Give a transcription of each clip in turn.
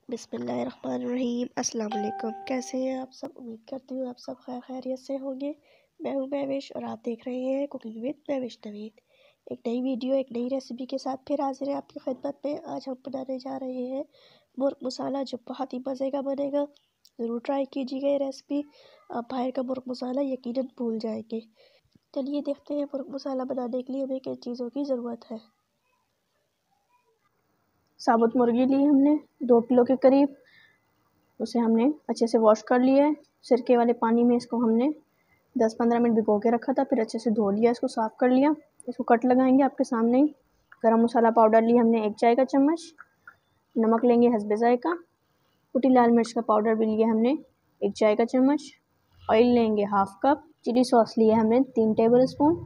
बिस्मिल्लाहिर्रहमानिर्रहीम। अस्सलाम वालेकुम। कैसे हैं आप सब? उम्मीद करती हूँ आप सब खैरियत से होंगे। मैं हूँ महविश और आप देख रहे हैं कुकिंग विद महविश नवीद। एक नई वीडियो, एक नई रेसिपी के साथ फिर हाजिर है आपकी खिदमत में। आज हम बनाने जा रहे हैं मुर्ग मसाला, जो बहुत ही मज़े का बनेगा। ज़रूर ट्राई कीजिएगा ये रेसिपी। आप बाहर का मुर्ग मसाला यकीनन भूल जाएंगे। चलिए देखते हैं मुर्ग मसाला बनाने के लिए हमें किन चीज़ों की ज़रूरत है। साबुत मुर्गी ली हमने 2 किलो के करीब। उसे हमने अच्छे से वॉश कर लिया है। सिरके वाले पानी में इसको हमने 10-15 मिनट भिगो के रखा था, फिर अच्छे से धो लिया, इसको साफ़ कर लिया। इसको कट लगाएंगे आपके सामने ही। गरम मसाला पाउडर ली हमने 1 चाय का चम्मच। नमक लेंगे हस्बे ज़ायका। कुटी लाल मिर्च का पाउडर भी लिया हमने 1 चाय का चम्मच। ऑयल लेंगे 1/2 कप। चिली सॉस लिया हमने 3 टेबल स्पून।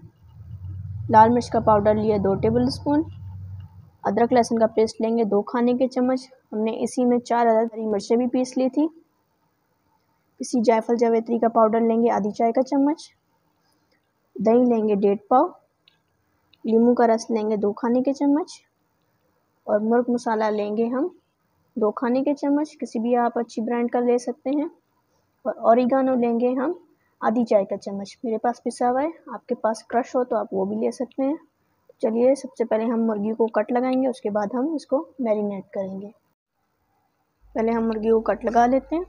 लाल मिर्च का पाउडर लिया 2 टेबल स्पून। अदरक लहसुन का पेस्ट लेंगे 2 खाने के चम्मच। हमने इसी में 4 अदद हरी मिर्चें भी पीस ली थी। इसी जायफल जावित्री का पाउडर लेंगे आधी चाय का चम्मच। दही लेंगे 1.5 पाव। नींबू का रस लेंगे 2 खाने के चम्मच। और मुर्ग मसाला लेंगे हम 2 खाने के चम्मच, किसी भी आप अच्छी ब्रांड का ले सकते हैं। और ऑरिगानो लेंगे हम आधी चाय का चम्मच। मेरे पास पिसा हुआ है, आपके पास क्रश हो तो आप वो भी ले सकते हैं। चलिए सबसे पहले हम मुर्गी को कट लगाएंगे, उसके बाद हम इसको मैरिनेट करेंगे। पहले हम मुर्गी को कट लगा लेते हैं।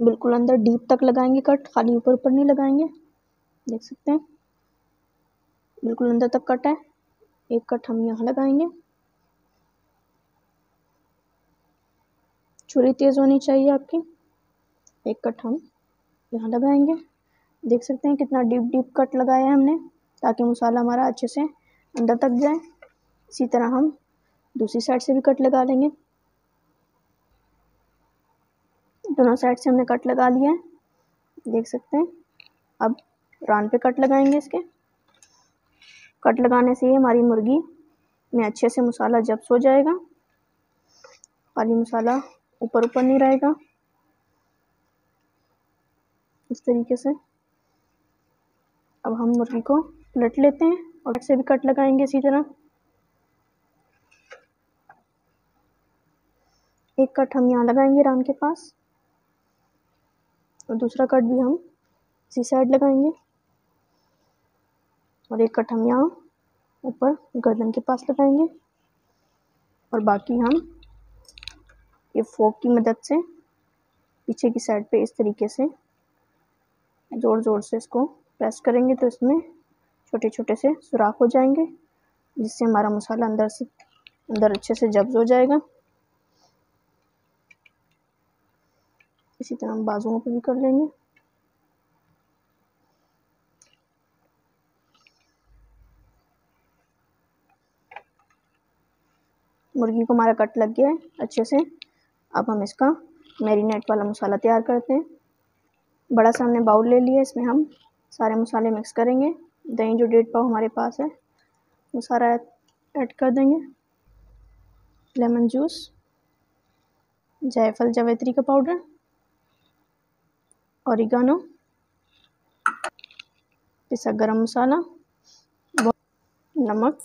बिल्कुल अंदर डीप तक लगाएंगे कट, खाली ऊपर ऊपर नहीं लगाएंगे। देख सकते हैं बिल्कुल अंदर तक कट है। एक कट हम यहाँ लगाएंगे। छुरी तेज़ होनी चाहिए आपकी। एक कट हम यहाँ लगाएंगे। देख सकते हैं कितना डीप डीप कट लगाया है हमने, ताकि मसाला हमारा अच्छे से अंदर तक जाए। इसी तरह हम दूसरी साइड से भी कट लगा लेंगे। दोनों साइड से हमने कट लगा लिया है, देख सकते हैं। अब रान पे कट लगाएंगे इसके। कट लगाने से ही हमारी मुर्गी में अच्छे से मसाला जब्स हो जाएगा, खाली मसाला ऊपर ऊपर नहीं रहेगा। इस तरीके से अब हम मुर्गी को पलट लेते हैं और से भी कट लगाएंगे इसी तरह। एक कट हम यहाँ लगाएंगे रान के पास, और दूसरा कट भी हम इसी साइड लगाएंगे। और एक कट हम यहाँ ऊपर गर्दन के पास लगाएंगे। और बाकी हम ये फोक की मदद से पीछे की साइड पे इस तरीके से ज़ोर ज़ोर से इसको प्रेस करेंगे, तो इसमें छोटे छोटे से सुराख हो जाएंगे, जिससे हमारा मसाला अंदर अच्छे से जब्स हो जाएगा। इसी तरह हम बाजुओं पर भी कर लेंगे। मुर्गी को हमारा कट लग गया है अच्छे से। अब हम इसका मैरिनेट वाला मसाला तैयार करते हैं। बड़ा सा हमने बाउल ले लिया, इसमें हम सारे मसाले मिक्स करेंगे। दही जो 1.5 पाव हमारे पास है वो सारा ऐड कर देंगे। लेमन जूस, जायफल जावित्री का पाउडर, ऑरिगानो, पिसा गरम मसाला, नमक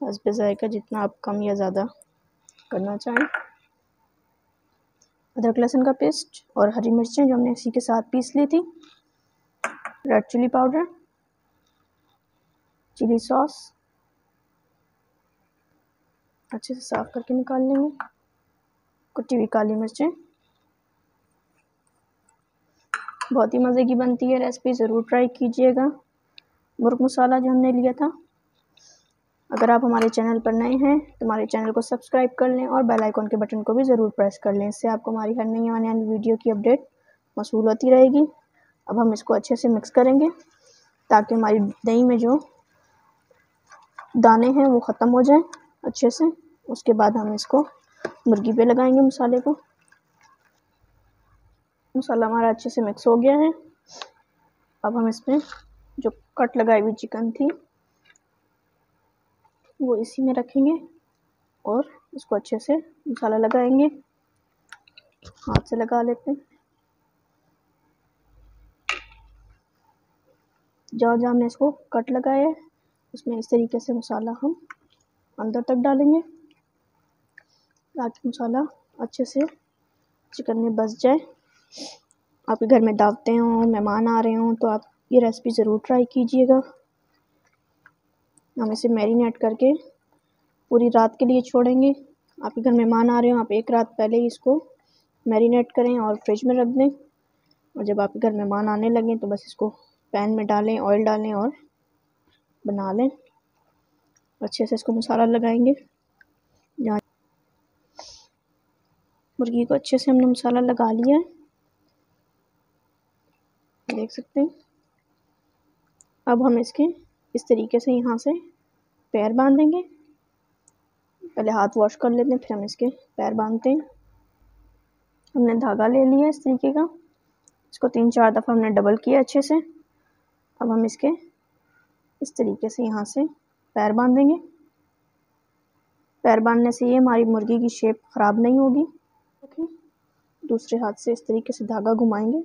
हस्बे ज़ायका, जितना आप कम या ज़्यादा करना चाहें, अदरक लहसुन का पेस्ट और हरी मिर्चें जो हमने इसी के साथ पीस ली थी, red chilli powder, chilli sauce, अच्छे से साफ़ करके निकाल लेंगे, कुटी हुई काली मिर्चें। बहुत ही मज़े की बनती है रेसिपी, ज़रूर ट्राई कीजिएगा। मुर्ग मसाला जो हमने लिया था। अगर आप हमारे चैनल पर नए हैं तो हमारे चैनल को सब्सक्राइब कर लें और बेल आइकन के बटन को भी ज़रूर प्रेस कर लें। इससे आपको हमारी हर नई आने वाली वीडियो की अपडेट मौसूल होती रहेगी। अब हम इसको अच्छे से मिक्स करेंगे, ताकि हमारी दही में जो दाने हैं वो ख़त्म हो जाएं अच्छे से। उसके बाद हम इसको मुर्गी पे लगाएंगे मसाले को। मसाला हमारा अच्छे से मिक्स हो गया है। अब हम इसमें जो कट लगाई हुई चिकन थी वो इसी में रखेंगे और इसको अच्छे से मसाला लगाएंगे। हाथ से लगा लेते हैं। जहाँ जहाँ हमने इसको कट लगाया है उसमें इस तरीके से मसाला हम अंदर तक डालेंगे ताकि मसाला अच्छे से चिकन में बस जाए। आपके घर में दावतें हों, मेहमान आ रहे हों तो आप ये रेसिपी ज़रूर ट्राई कीजिएगा। हम इसे मैरिनेट करके पूरी रात के लिए छोड़ेंगे। आपके घर मेहमान आ रहे हो, आप एक रात पहले ही इसको मैरिनेट करें और फ्रिज में रख दें। और जब आपके घर मेहमान आने लगें तो बस इसको पैन में डालें, ऑयल डालें और बना लें। अच्छे से इसको मसाला लगाएंगे। यहाँ मुर्गी को अच्छे से हमने मसाला लगा लिया है, देख सकते हैं। अब हम इसके इस तरीके से यहाँ से पैर बांधेंगे। पहले हाथ वॉश कर लेते हैं, फिर हम इसके पैर बांधते हैं। हमने धागा ले लिया इस तरीके का, इसको 3-4 दफ़ा हमने डबल किया अच्छे से। अब हम इसके इस तरीके से यहाँ से पैर बांधेंगे। पैर बांधने से ये हमारी मुर्गी की शेप ख़राब नहीं होगी। ओके, दूसरे हाथ से इस तरीके से धागा घुमाएंगे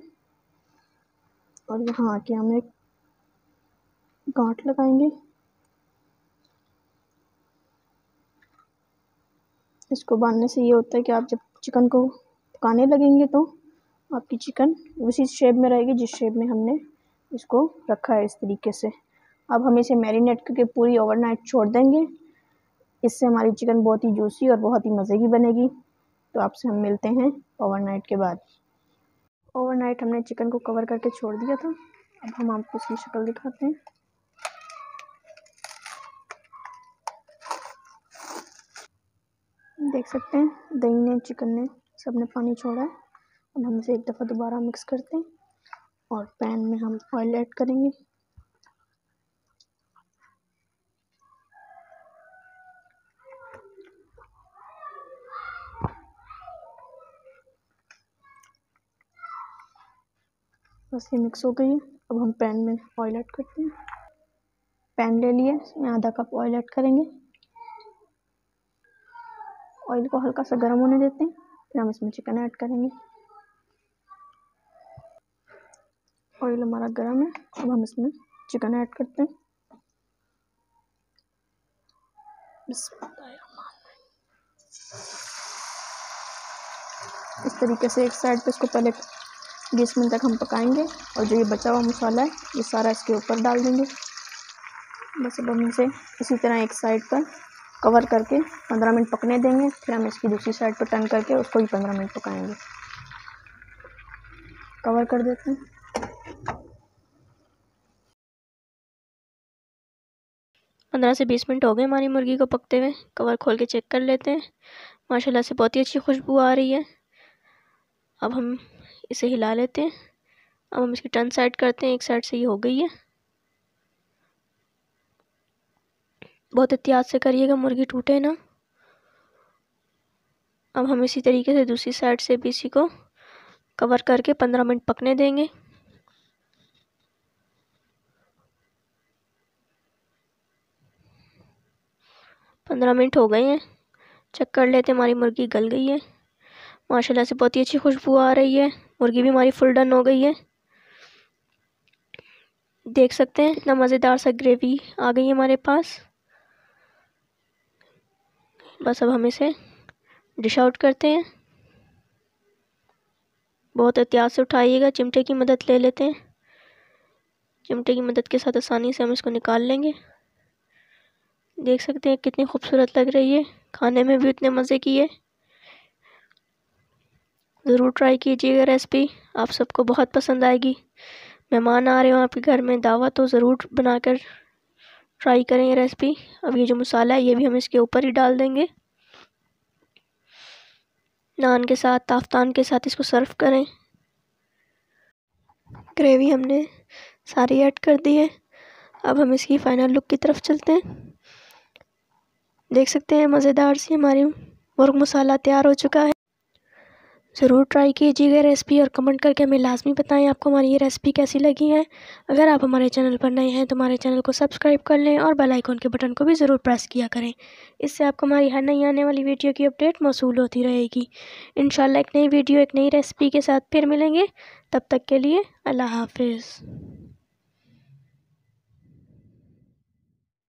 और यहाँ आके हम एक गांठ लगाएंगे। इसको बांधने से ये होता है कि आप जब चिकन को पकाने लगेंगे तो आपकी चिकन उसी शेप में रहेगी जिस शेप में हमने इसको रखा है, इस तरीके से। अब हम इसे मैरिनेट करके पूरी ओवरनाइट छोड़ देंगे। इससे हमारी चिकन बहुत ही जूसी और बहुत ही मज़े की बनेगी। तो आपसे हम मिलते हैं ओवरनाइट के बाद। ओवरनाइट हमने चिकन को कवर करके छोड़ दिया था। अब हम आपको इसकी शक्ल दिखाते हैं। देख सकते हैं दही ने, चिकन ने, सब ने पानी छोड़ा है। अब हम इसे एक दफ़ा दोबारा मिक्स करते हैं और पैन में हम ऑयल ऐड करेंगे। बस ये मिक्स हो गई है। अब हम पैन में ऑयल ऐड करते हैं। पैन ले लिए, इसमें आधा कप ऑयल ऐड करेंगे। ऑयल को हल्का सा गर्म होने देते हैं, फिर हम इसमें चिकन ऐड करेंगे। ऑयल हमारा गर्म है, अब हम इसमें चिकन ऐड करते हैं। इस तरीके से एक साइड पे इसको पहले 20 मिनट तक हम पकाएंगे और जो ये बचा हुआ मसाला है ये सारा इसके ऊपर डाल देंगे। बस अब हम इसे इसी तरह एक साइड पर कवर करके 15 मिनट पकने देंगे। फिर हम इसकी दूसरी साइड पर टर्न करके उसको भी 15 मिनट पकाएंगे। कवर कर देते हैं। पंद्रह से 20 मिनट हो गए हमारी मुर्गी को पकते हुए। कवर खोल के चेक कर लेते हैं। माशाल्लाह से बहुत ही अच्छी खुशबू आ रही है। अब हम इसे हिला लेते हैं। अब हम इसकी टर्न साइड करते हैं। एक साइड से ये हो गई है। बहुत एहतियात से करिएगा, मुर्गी टूटे ना। अब हम इसी तरीके से दूसरी साइड से भी इसी को कवर करके 15 मिनट पकने देंगे। पंद्रह मिनट हो गए हैं, चेक कर लेते हैं। हमारी मुर्गी गल गई है माशाल्लाह से, बहुत ही अच्छी खुशबू आ रही है। मुर्गी भी हमारी फुल डन हो गई है। देख सकते हैं इतना मज़ेदार सा ग्रेवी आ गई है हमारे पास। बस अब हम इसे डिश आउट करते हैं। बहुत एहतियात से उठाइएगा, चिमटे की मदद ले लेते हैं। चिमटे की मदद के साथ आसानी से हम इसको निकाल लेंगे। देख सकते हैं कितनी खूबसूरत लग रही है, खाने में भी उतने मज़े की है। ज़रूर ट्राई कीजिएगा रेसिपी, आप सबको बहुत पसंद आएगी। मेहमान आ रहे हो आपके घर में, दावत तो ज़रूर बनाकर ट्राई करें ये रेसिपी। अब ये जो मसाला है ये भी हम इसके ऊपर ही डाल देंगे। नान के साथ, ताफ्तान के साथ इसको सर्व करें। ग्रेवी हमने सारी ऐड कर दी है। अब हम इसकी फ़ाइनल लुक की तरफ चलते हैं। देख सकते हैं मज़ेदार सी हमारी मुर्ग मसाला तैयार हो चुका है। ज़रूर ट्राई कीजिएगा रेसिपी और कमेंट करके हमें लाजमी बताएं आपको हमारी ये रेसिपी कैसी लगी है। अगर आप हमारे चैनल पर नए हैं तो हमारे चैनल को सब्सक्राइब कर लें और बेल आइकन के बटन को भी ज़रूर प्रेस किया करें। इससे आपको हमारी हर नई आने वाली वीडियो की अपडेट मौसूल होती रहेगी। इंशाल्लाह एक नई वीडियो, एक नई रेसिपी के साथ फिर मिलेंगे। तब तक के लिए अल्लाह हाफिज़।